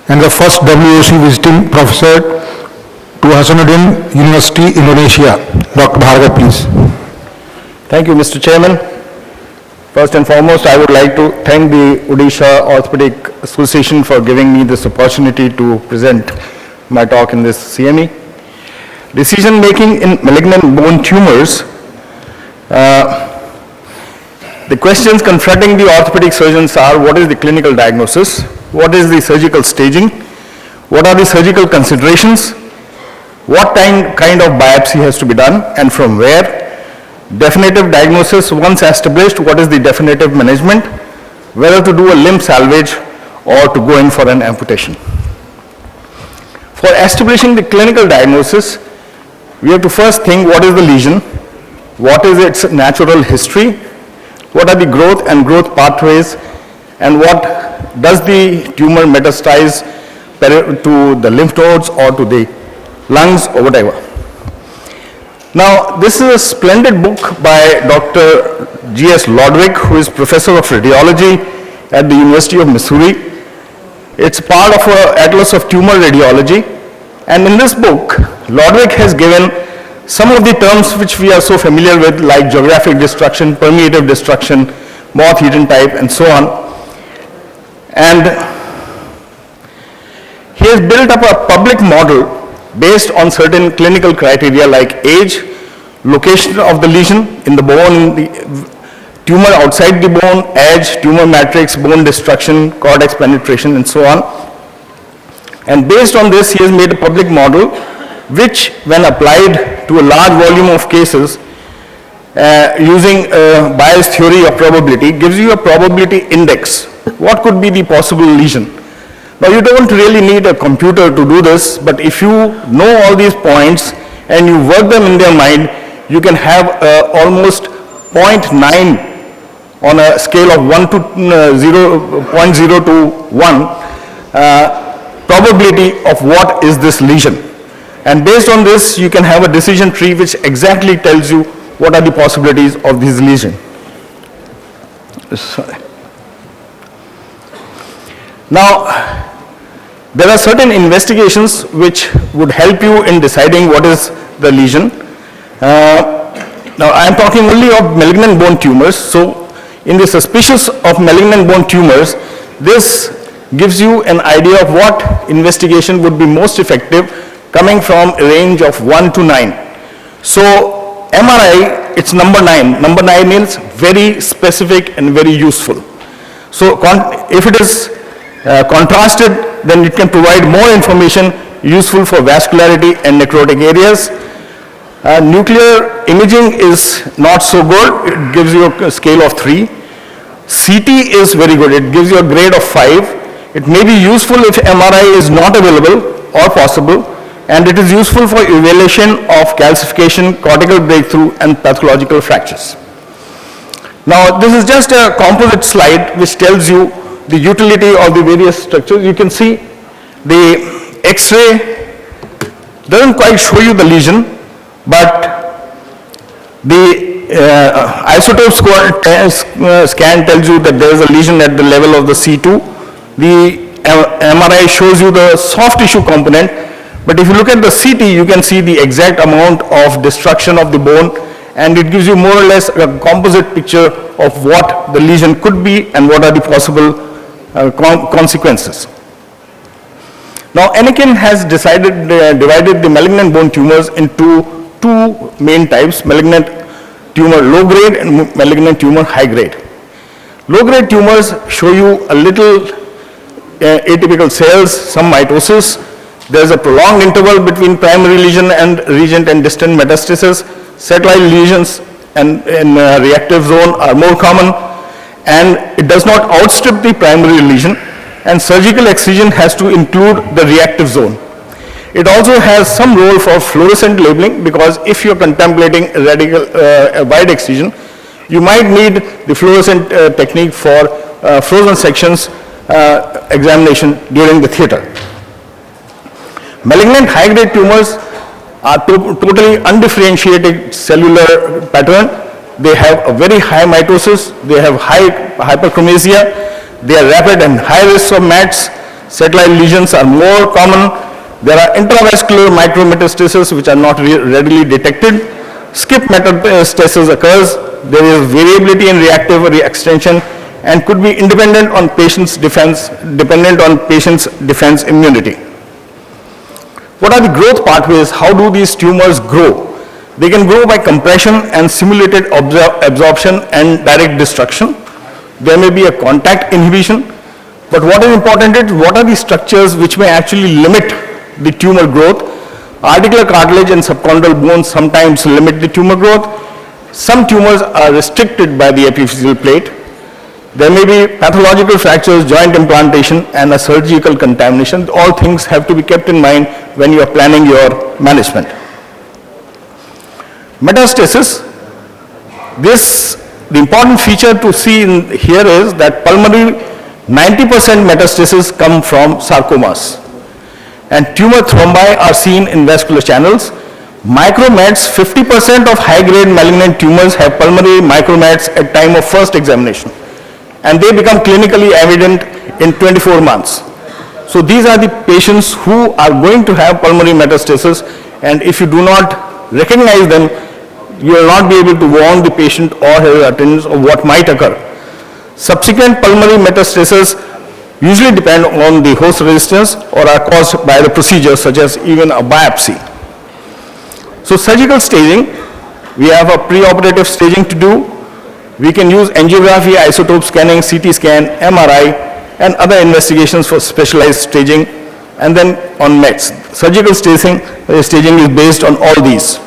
and the first WOC visiting professor to Hasanuddin University, Indonesia. Dr. Bhargav, please. Thank you, Mr. Chairman. First and foremost, I would like to thank the Odisha Orthopedic Association for giving me this opportunity to present my talk in this CME. Decision making in malignant bone tumors. The questions confronting the orthopedic surgeons are: what is the clinical diagnosis? What is the surgical staging? What are the surgical considerations? What kind of biopsy has to be done and from where? Definitive diagnosis once established, what is the definitive management? Whether to do a limb salvage or to go in for an amputation. For establishing the clinical diagnosis, we have to first think what is the lesion, what is its natural history, what are the growth and growth pathways, and what does the tumor metastasize to the lymph nodes or to the lungs or whatever. Now, this is a splendid book by Dr. G.S. Lodwick, who is professor of radiology at the University of Missouri. It's part of an atlas of tumor radiology. And in this book, Lodwick has given some of the terms which we are so familiar with, like geographic destruction, permeative destruction, moth-eaten type, and so on. And he has built up a public model based on certain clinical criteria like age, location of the lesion in the bone, the tumor outside the bone, edge, tumor matrix, bone destruction, cortex penetration, and so on. And based on this, he has made a public model which, when applied to a large volume of cases, using Bayes' theory of probability, gives you a probability index. What could be the possible lesion? Now, you don't really need a computer to do this, but if you know all these points and you work them in their mind, you can have almost 0.9 on a scale of 1 to 0.0 to 1 probability of what is this lesion. And based on this, you can have a decision tree which exactly tells you what are the possibilities of this lesion. Sorry. Now, there are certain investigations which would help you in deciding what is the lesion. Now, I am talking only of malignant bone tumors. So, in the suspicious of malignant bone tumors, this gives you an idea of what investigation would be most effective, coming from a range of 1 to 9. So, MRI, it's number 9. Number 9 is very specific and very useful. So, if it is contrasted, then it can provide more information useful for vascularity and necrotic areas. Nuclear imaging is not so good. It gives you a scale of 3. CT is very good. It gives you a grade of 5. It may be useful if MRI is not available or possible, and it is useful for evaluation of calcification, cortical breakthrough, and pathological fractures. Now, this is just a composite slide which tells you the utility of the various structures. You can see the X-ray doesn't quite show you the lesion, but the isotope scan tells you that there is a lesion at the level of the C2. The MRI shows you the soft tissue component, but if you look at the CT, you can see the exact amount of destruction of the bone, and it gives you more or less a composite picture of what the lesion could be and what are the possible consequences. Now, Anakin has divided the malignant bone tumors into two main types: malignant tumor low grade and malignant tumor high grade. Low grade tumors show you a little atypical cells, some mitosis. There is a prolonged interval between primary lesion and regent and distant metastasis. Satellite lesions and in reactive zone are more common, and it does not outstrip the primary lesion, and surgical excision has to include the reactive zone. It also has some role for fluorescent labeling, because if you're contemplating a wide excision, you might need the fluorescent technique for frozen sections examination during the theater. Malignant high-grade tumors are totally undifferentiated cellular pattern. They have a very high mitosis, they have high hyperchromasia, they are rapid and high risk of MATs. Satellite lesions are more common. There are intravascular micrometastases which are not readily detected. Skip metastasis occurs. There is variability in reactive extension and could be independent on patient's defense, dependent on patient's defense immunity. What are the growth pathways? How do these tumors grow? They can grow by compression and simulated absorption and direct destruction. There may be a contact inhibition, but what is important is what are the structures which may actually limit the tumor growth. Articular cartilage and subchondral bones sometimes limit the tumor growth. Some tumors are restricted by the epiphyseal plate. There may be pathological fractures, joint implantation, and a surgical contamination. All things have to be kept in mind when you are planning your management. Metastasis. The important feature to see here is that pulmonary 90% metastasis come from sarcomas, and tumor thrombi are seen in vascular channels. Micromets, 50% of high-grade malignant tumors have pulmonary micromets at time of first examination, and they become clinically evident in 24 months. So these are the patients who are going to have pulmonary metastasis, and if you do not recognize them, you will not be able to warn the patient or his attendants of what might occur. Subsequent pulmonary metastases usually depend on the host resistance or are caused by the procedure, such as even a biopsy. So surgical staging, we have a preoperative staging to do. We can use angiography, isotope scanning, CT scan, MRI, and other investigations for specialized staging, and then on METs. Surgical staging is based on all these.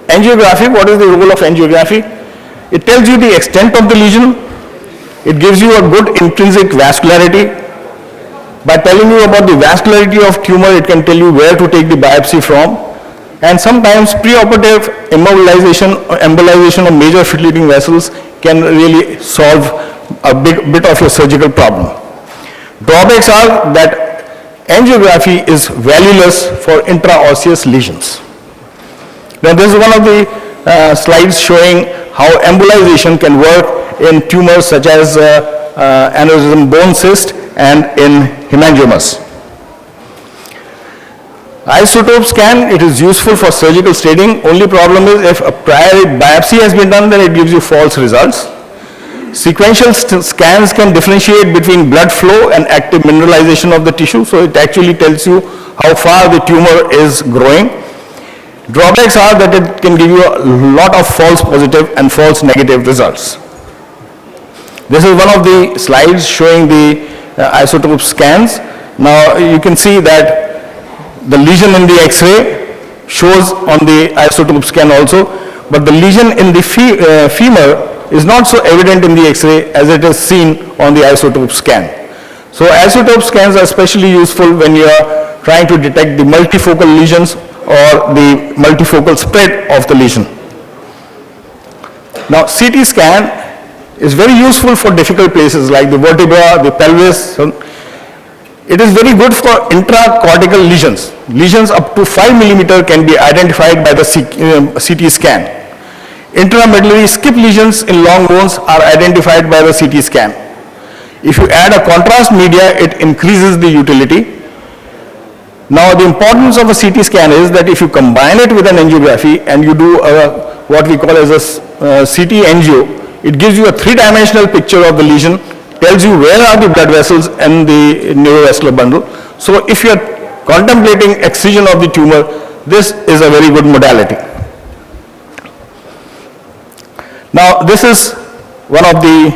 Angiography, what is the role of angiography? It tells you the extent of the lesion. It gives you a good intrinsic vascularity. By telling you about the vascularity of tumor, it can tell you where to take the biopsy from. And sometimes preoperative immobilization or embolization of major filtrating vessels can really solve a bit of your surgical problem. Drawbacks are that angiography is valueless for intraosseous lesions. Now this is one of the slides showing how embolization can work in tumors such as aneurysm bone cyst and in hemangiomas. Isotope scan, it is useful for surgical staging. Only problem is if a prior biopsy has been done, then it gives you false results. Sequential scans can differentiate between blood flow and active mineralization of the tissue, so it actually tells you how far the tumor is growing. Drawbacks are that it can give you a lot of false positive and false negative results. This is one of the slides showing the isotope scans. Now you can see that the lesion in the X-ray shows on the isotope scan also, but the lesion in the femur is not so evident in the X-ray as it is seen on the isotope scan. So isotope scans are especially useful when you are trying to detect the multifocal lesions or the multifocal spread of the lesion. Now CT scan is very useful for difficult places like the vertebra, the pelvis. It is very good for intracortical lesions. Lesions up to 5 millimeter can be identified by the CT scan. Intramedullary skip lesions in long bones are identified by the CT scan. If you add a contrast media, it increases the utility. Now the importance of a CT scan is that if you combine it with an angiography and you do what we call as a CT angio, it gives you a three-dimensional picture of the lesion, tells you where are the blood vessels and the neurovascular bundle. So if you are contemplating excision of the tumor, this is a very good modality. Now this is one of the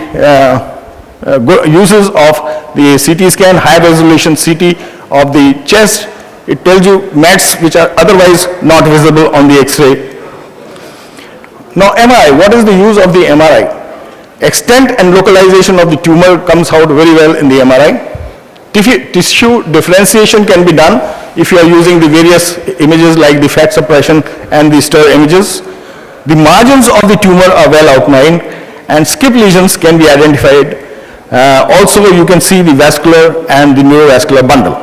uses of the CT scan, high resolution CT of the chest. It tells you METs which are otherwise not visible on the X-ray. Now MRI, what is the use of the MRI? Extent and localization of the tumor comes out very well in the MRI. Tissue differentiation can be done if you are using the various images like the fat suppression and the stir images. The margins of the tumor are well outlined and skip lesions can be identified. Also you can see the vascular and the neurovascular bundle.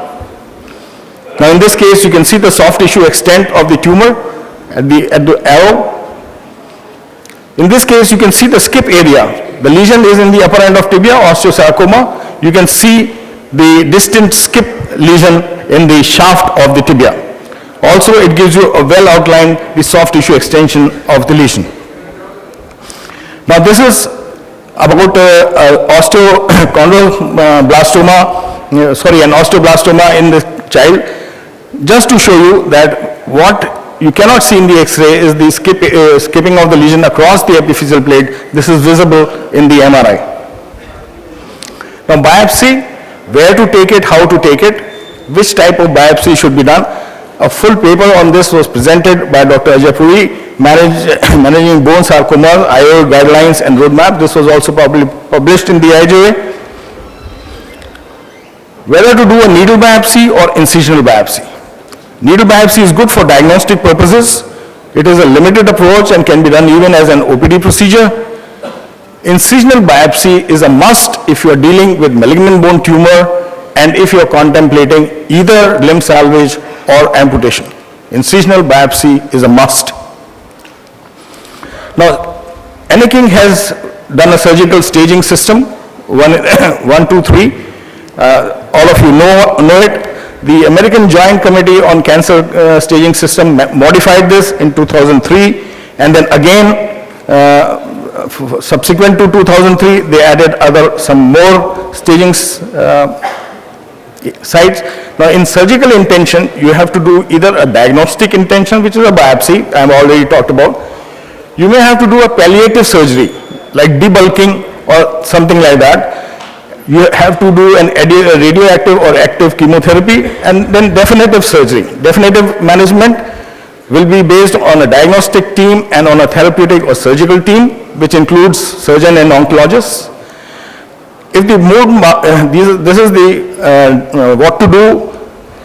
Now in this case you can see the soft tissue extent of the tumor at the arrow. In this case you can see the skip area. The lesion is in the upper end of tibia, osteosarcoma. You can see the distant skip lesion in the shaft of the tibia. Also it gives you a well outlined the soft tissue extension of the lesion. Now this is about an osteoblastoma in the child. Just to show you that what you cannot see in the X-ray is the skipping of the lesion across the epiphyseal plate. This is visible in the MRI. Now biopsy, where to take it, how to take it, which type of biopsy should be done. A full paper on this was presented by Dr. Ajay Puri, Managing Bone Sarcoma, IOA Guidelines and Roadmap. This was also published in the IOA. Whether to do a needle biopsy or incisional biopsy. Needle biopsy is good for diagnostic purposes. It is a limited approach and can be done even as an OPD procedure. Incisional biopsy is a must if you are dealing with malignant bone tumor and if you are contemplating either limb salvage or amputation. Incisional biopsy is a must. Now, IOACON has done a surgical staging system, 1, 2, 3. All of you know it. The American Joint Committee on Cancer Staging System modified this in 2003, and then again, subsequent to 2003, they added some more staging sites. Now, in surgical intention, you have to do either a diagnostic intention, which is a biopsy, I have already talked about. You may have to do a palliative surgery, like debulking or something like that. You have to do an radioactive or active chemotherapy, and then definitive surgery. Definitive management will be based on a diagnostic team and on a therapeutic or surgical team, which includes surgeon and oncologists. If the this is the what to do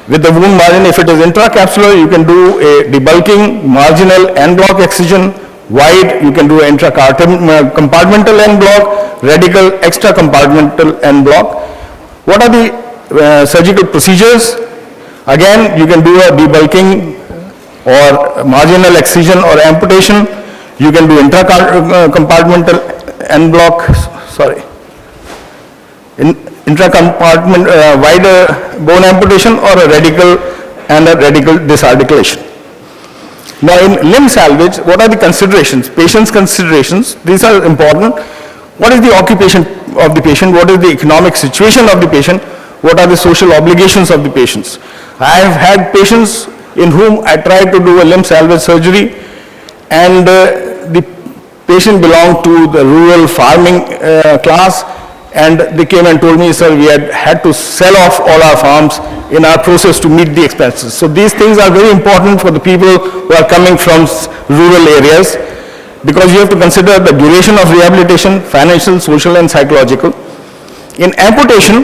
with the wound margin. If it is intracapsular, you can do a debulking, marginal en bloc excision. Wide, you can do intracompartmental en bloc, radical extracompartmental en bloc. What are the surgical procedures? Again, you can do a debulking or marginal excision or amputation. You can do intracompartmental en bloc, intracompartment wider bone amputation or a radical and a radical disarticulation. Now in limb salvage, what are the considerations? Patient's considerations, these are important. What is the occupation of the patient? What is the economic situation of the patient? What are the social obligations of the patients? I have had patients in whom I tried to do a limb salvage surgery, and the patient belonged to the rural farming class, and they came and told me, sir, we had to sell off all our farms in our process to meet the expenses. So these things are very important for the people who are coming from rural areas, because you have to consider the duration of rehabilitation, financial, social and psychological. In amputation,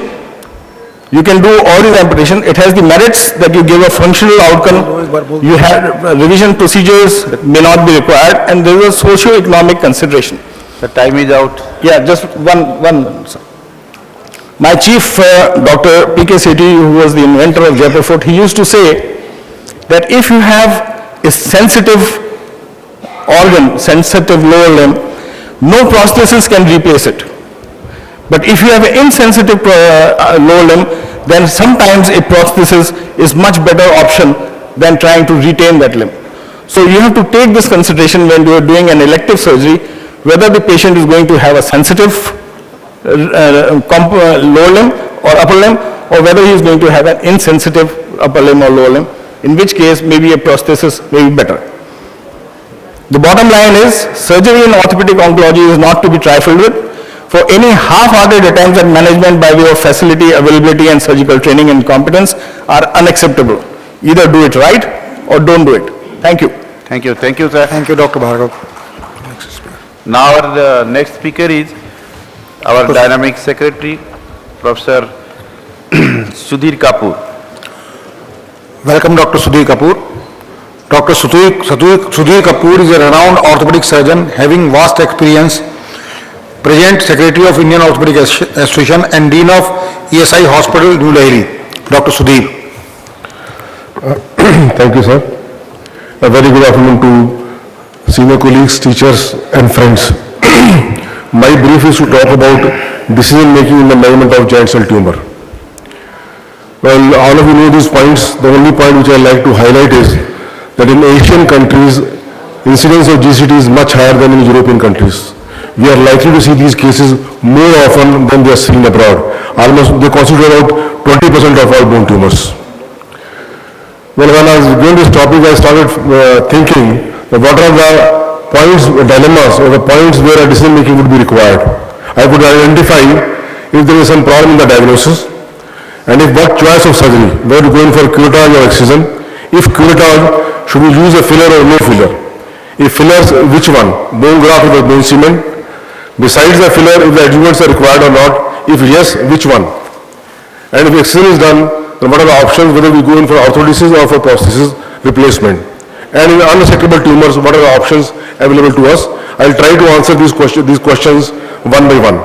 you can do all these amputation. It has the merits that you give a functional outcome. You have revision procedures that may not be required, and there is a socio-economic consideration. The time is out. Yeah, just one. My chief, Dr. P.K. Sethi, who was the inventor of Jaipur Foot, he used to say that if you have a sensitive organ, sensitive lower limb, no prosthesis can replace it. But if you have an insensitive lower limb, then sometimes a prosthesis is much better option than trying to retain that limb. So you have to take this consideration when you are doing an elective surgery, whether the patient is going to have a sensitive lower limb or upper limb, or whether he is going to have an insensitive upper limb or lower limb, in which case maybe a prosthesis may be better. The bottom line is, surgery in orthopedic oncology is not to be trifled with. For any half-hearted attempts at management by way of facility, availability and surgical training and competence are unacceptable. Either do it right or don't do it. Thank you. Thank you, sir. Thank you, Dr. Bhargav. Now our next speaker is Our dynamic secretary, Professor Sudhir Kapoor. Welcome, Dr. Sudhir Kapoor. Dr. Sudhir Kapoor is a renowned orthopedic surgeon having vast experience, President Secretary of Indian Orthopedic Association and Dean of ESI Hospital, New Delhi. Dr. Sudhir. Thank you, sir. A very good afternoon to senior colleagues, teachers and friends. My brief is to talk about decision making in the management of giant cell tumor. Well, all of you know these points. The only point which I like to highlight is that in Asian countries, incidence of GCT is much higher than in European countries. We are likely to see these cases more often than they are seen abroad. Almost, they constitute about 20% of all bone tumors. Well, when I was doing this topic, I started thinking that what are the points, dilemmas, or the points where a decision making would be required. I could identify if there is some problem in the diagnosis, and if what choice of surgery, whether to go in for curettage or excision. If curettage, should we use a filler or no filler? If fillers, which one? Bone graft or bone cement? Besides the filler, if the adjuvants are required or not? If yes, which one? And if excision is done, then what are the options, whether we go in for orthodesis or for prosthesis replacement? And in unresectable tumors, what are the options available to us? I'll try to answer these questions one by one.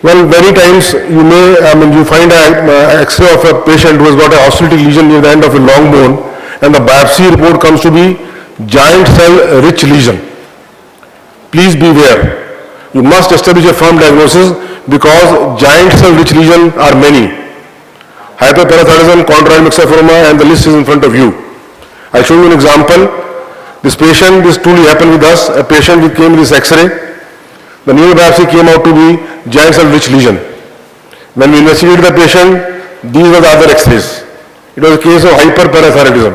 Well, many times you find an X-ray of a patient who has got a osteolytic lesion near the end of a long bone, and the biopsy report comes to be giant cell rich lesion. Please beware. You must establish a firm diagnosis because giant cell rich lesions are many. Hyperparathyroidism, chondroid myxophoroma, and the list is in front of you. I'll show you an example. This patient, this truly happened with us. A patient who came with this X-ray. The neuro biopsy came out to be giant cell rich lesion. When we investigated the patient, these were the other X-rays. It was a case of hyperparathyroidism.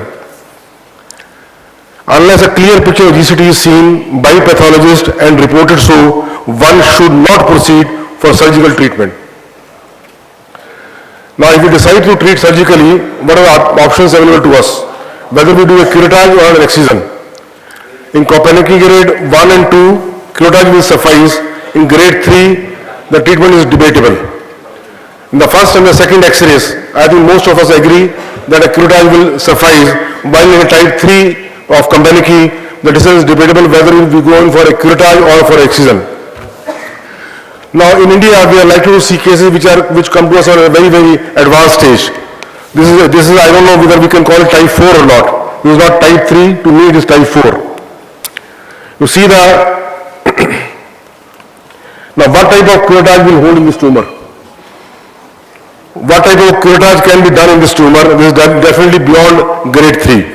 Unless a clear picture of GCT is seen by pathologist and reported so, one should not proceed for surgical treatment. Now, if we decide to treat surgically, what are the options available to us? Whether we do a curettage or an excision. In Kopenicki grade 1 and 2, curettage will suffice. In grade 3, the treatment is debatable. In the first and the second X-rays, I think most of us agree that a curettage will suffice, while in type 3 of Kopenicki, the decision is debatable whether we go in for a curettage or for excision. Now, in India, we are likely to see cases which come to us on a very, very advanced stage. This is I don't know whether we can call it type 4 or not. This is not type 3, to me it is type 4. You see now what type of curettage will hold in this tumor? What type of curettage can be done in this tumor? This is definitely beyond grade 3.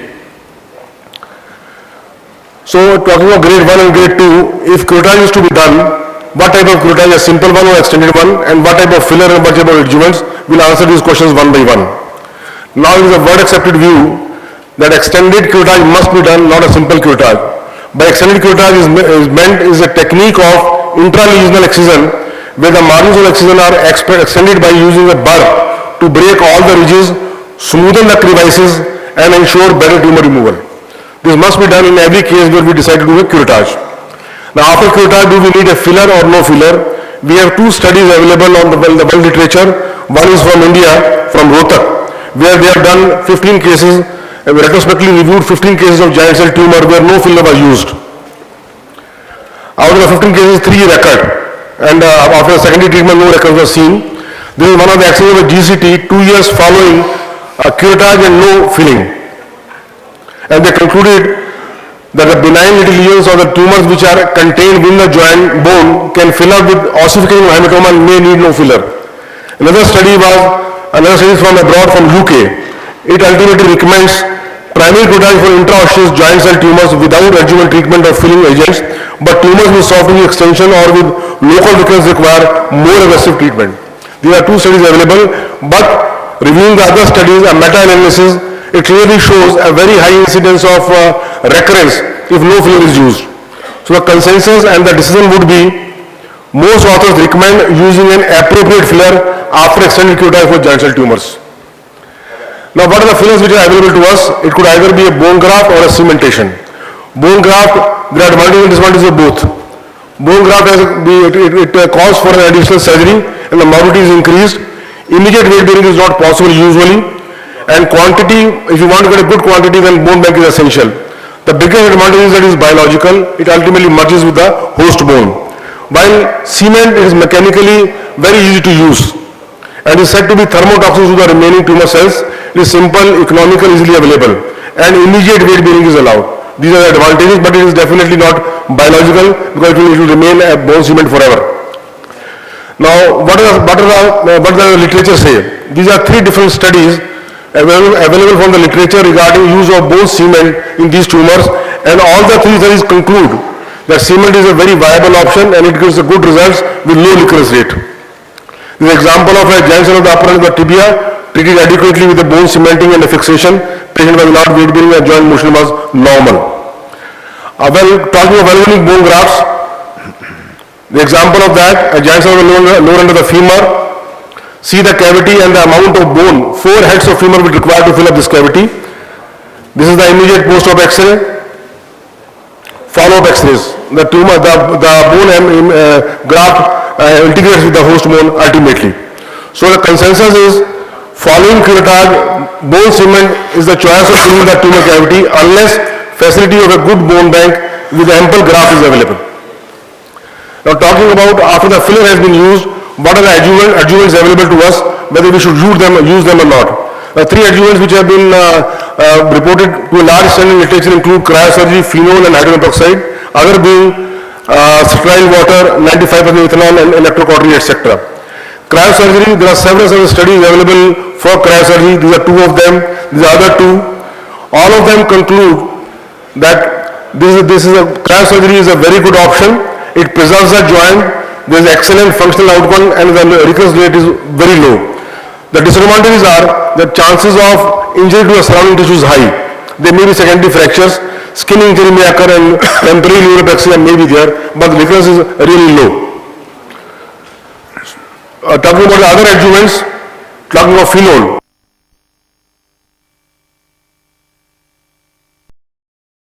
So talking of grade 1 and grade 2, if curettage is to be done, what type of curettage, a simple one or extended one, and what type of filler and what type of adjuvants, we'll answer these questions one by one. Now it is a word accepted view that extended curettage must be done, not a simple curettage. By extended curettage is a technique of intralesional excision where the margins of excision are extended by using a burr to break all the ridges, smoothen the crevices and ensure better tumor removal. This must be done in every case where we decide to do a curettage. Now after curettage, do we need a filler or no filler? We have two studies available on the world literature. One is from India, from Rohtak, where they have done 15 cases, retrospectively reviewed 15 cases of giant cell tumor where no filler was used. Out of the 15 cases, 3 recurred, and after the secondary treatment, no recurrence was seen. This is one of the accidents of GCT 2 years following curettage and no filling. And they concluded that the benign little lesions or the tumors which are contained within the joint bone can fill up with ossification of hematoma and may need no filler. Another study from abroad from UK. It ultimately recommends primary curettage for intraosseous joint cell tumors without adjuvant treatment or filling agents, but tumors with soft tissue extension or with local recurrence require more aggressive treatment. There are 2 studies available, but reviewing the other studies, a meta-analysis, it clearly shows a very high incidence of recurrence if no filler is used. So the consensus and the decision would be, most authors recommend using an appropriate filler after extended curettage for giant cell tumors. Now what are the fillers which are available to us? It could either be a bone graft or a cementation. Bone graft, there are advantages and disadvantages of both. Bone graft it calls for an additional surgery and the morbidity is increased. Immediate weight bearing is not possible usually, and quantity, if you want to get a good quantity, then bone bank is essential. The biggest advantage is that it is biological, it ultimately merges with the host bone. While cement is mechanically very easy to use and is said to be thermotoxic to the remaining tumor cells, it is simple, economical, easily available, and immediate weight bearing is allowed. These are the advantages, but it is definitely not biological because it will remain a bone cement forever. Now, what does the literature say? These are 3 different studies available from the literature regarding use of bone cement in these tumors, and all the 3 studies conclude that cement is a very viable option and it gives a good results with low recurrence rate. The example of a giant cell of the upper end of the tibia treated adequately with the bone cementing and a fixation, patient was not weight bearing and joint motion was normal. Well, talking of available bone grafts, the example of that, a giant cell of the lower end of the femur, see the cavity and the amount of bone, 4 heads of femur will require to fill up this cavity. This is the immediate post-op X-ray, follow-up X-rays. The tumor, the bone graft integrates with the host bone ultimately. So the consensus is, following curettage, bone cement is the choice of filling the tumor cavity unless facility of a good bone bank with ample graft is available. Now talking about after the filler has been used, what are the adjuvants available to us, whether we should use them or not. The 3 adjuvants which have been reported to a large extent in literature include cryosurgery, phenol and hydrogen peroxide, other being sterile water, 95% ethanol and electrocautery, etc. Cryosurgery, there are several studies available for cryosurgery. These are 2 of them, these are other 2. All of them conclude that cryosurgery is a very good option. It preserves the joint, there is excellent functional outcome and the recurrence rate is very low. The disadvantages are the chances of injury to the surrounding tissue is high. There may be secondary fractures, skin injury may occur and temporary neuropexia may be there, but the recurrence is really low. Talking about the other adjuvants, talking of phenol.